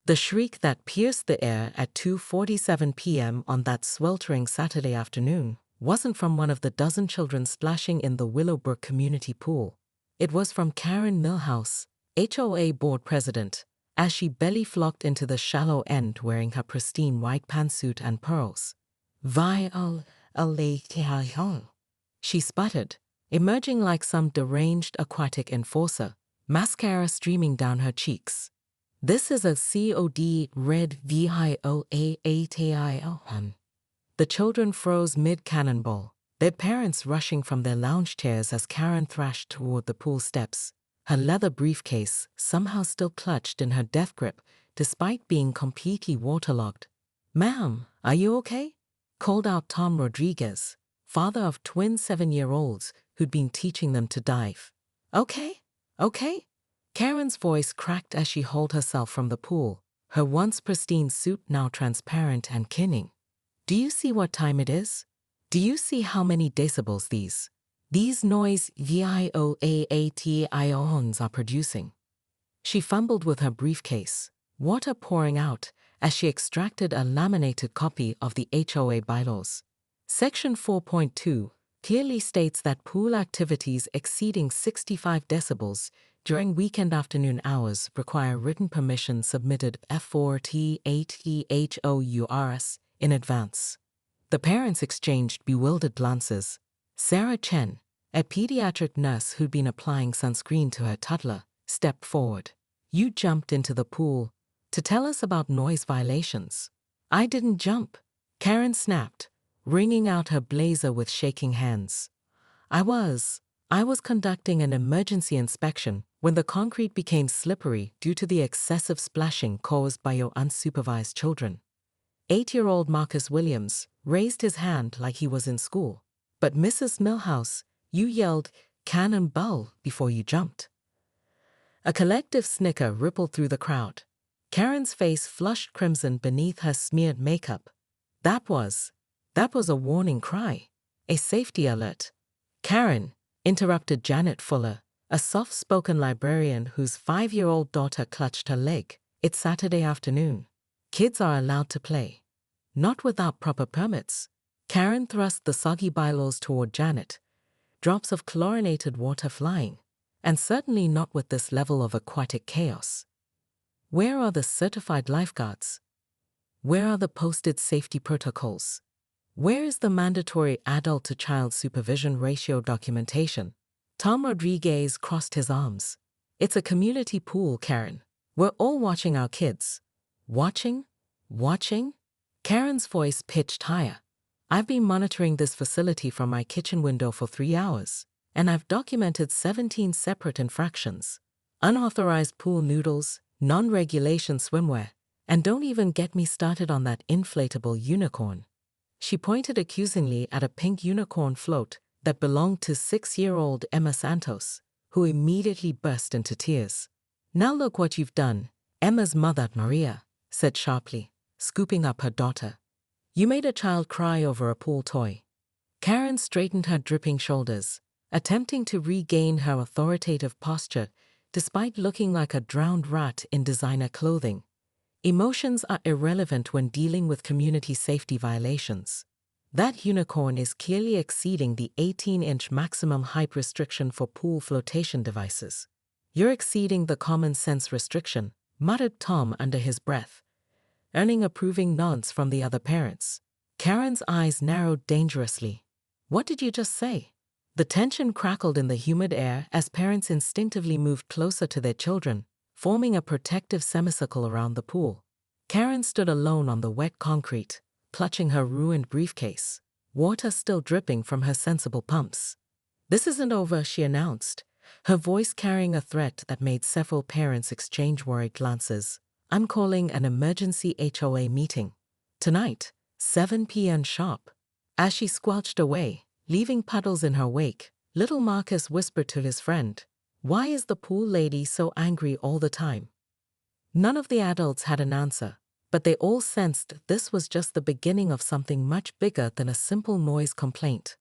The shriek that pierced the air at 2:47 p.m. on that sweltering Saturday afternoon wasn't from one of the dozen children splashing in the Willowbrook community pool. It was from Karen Millhouse, HOA board president, as she belly flocked into the shallow end wearing her pristine white pantsuit and pearls. She sputtered, emerging like some deranged aquatic enforcer, mascara streaming down her cheeks. This is a COD red VIOAATIL. The children froze mid-cannonball, their parents rushing from their lounge chairs as Karen thrashed toward the pool steps, her leather briefcase somehow still clutched in her death grip despite being completely waterlogged. "Ma'am, are you okay?" called out Tom Rodriguez, father of twin 7-year-olds who'd been teaching them to dive. "Okay? Okay?" Karen's voice cracked as she hauled herself from the pool, her once pristine suit now transparent and kinning. "Do you see what time it is? Do you see how many decibels these noise VIOAATIONs are producing?" She fumbled with her briefcase, water pouring out as she extracted a laminated copy of the HOA bylaws. Section 4.2 clearly states that pool activities exceeding 65 decibels during weekend afternoon hours require written permission submitted F4T8EHOURS in advance. The parents exchanged bewildered glances. Sarah Chen, a pediatric nurse who'd been applying sunscreen to her toddler, stepped forward. "You jumped into the pool to tell us about noise violations." "I didn't jump," Karen snapped, wringing out her blazer with shaking hands. I was conducting an emergency inspection when the concrete became slippery due to the excessive splashing caused by your unsupervised children." 8-year-old Marcus Williams raised his hand like he was in school. "But Mrs. Millhouse, you yelled, 'Cannonball,' before you jumped." A collective snicker rippled through the crowd. Karen's face flushed crimson beneath her smeared makeup. That was a warning cry, a safety alert. "Karen," interrupted Janet Fuller, a soft-spoken librarian whose 5-year-old daughter clutched her leg. "It's Saturday afternoon. Kids are allowed to play. Not without proper permits." Karen thrust the soggy bylaws toward Janet, drops of chlorinated water flying, and certainly not with this level of aquatic chaos. Where are the certified lifeguards? Where are the posted safety protocols? Where is the mandatory adult-to-child supervision ratio documentation? Tom Rodriguez crossed his arms. "It's a community pool, Karen. We're all watching our kids." "Watching? Watching?" Karen's voice pitched higher. "I've been monitoring this facility from my kitchen window for 3 hours, and I've documented 17 separate infractions. Unauthorized pool noodles, non-regulation swimwear, and don't even get me started on that inflatable unicorn." She pointed accusingly at a pink unicorn float that belonged to 6-year-old Emma Santos, who immediately burst into tears. "Now look what you've done," Emma's mother, Maria, said sharply, scooping up her daughter. "You made a child cry over a pool toy." Karen straightened her dripping shoulders, attempting to regain her authoritative posture despite looking like a drowned rat in designer clothing. Emotions are irrelevant when dealing with community safety violations. That unicorn is clearly exceeding the 18-inch maximum height restriction for pool flotation devices. "You're exceeding the common sense restriction," muttered Tom under his breath, earning approving nods from the other parents. Karen's eyes narrowed dangerously. "What did you just say?" The tension crackled in the humid air as parents instinctively moved closer to their children, forming a protective semicircle around the pool. Karen stood alone on the wet concrete, clutching her ruined briefcase, water still dripping from her sensible pumps. "This isn't over," she announced, her voice carrying a threat that made several parents exchange worried glances. "I'm calling an emergency HOA meeting. Tonight, 7 p.m. sharp." As she squelched away, leaving puddles in her wake, little Marcus whispered to his friend, "Why is the pool lady so angry all the time?" None of the adults had an answer, but they all sensed this was just the beginning of something much bigger than a simple noise complaint.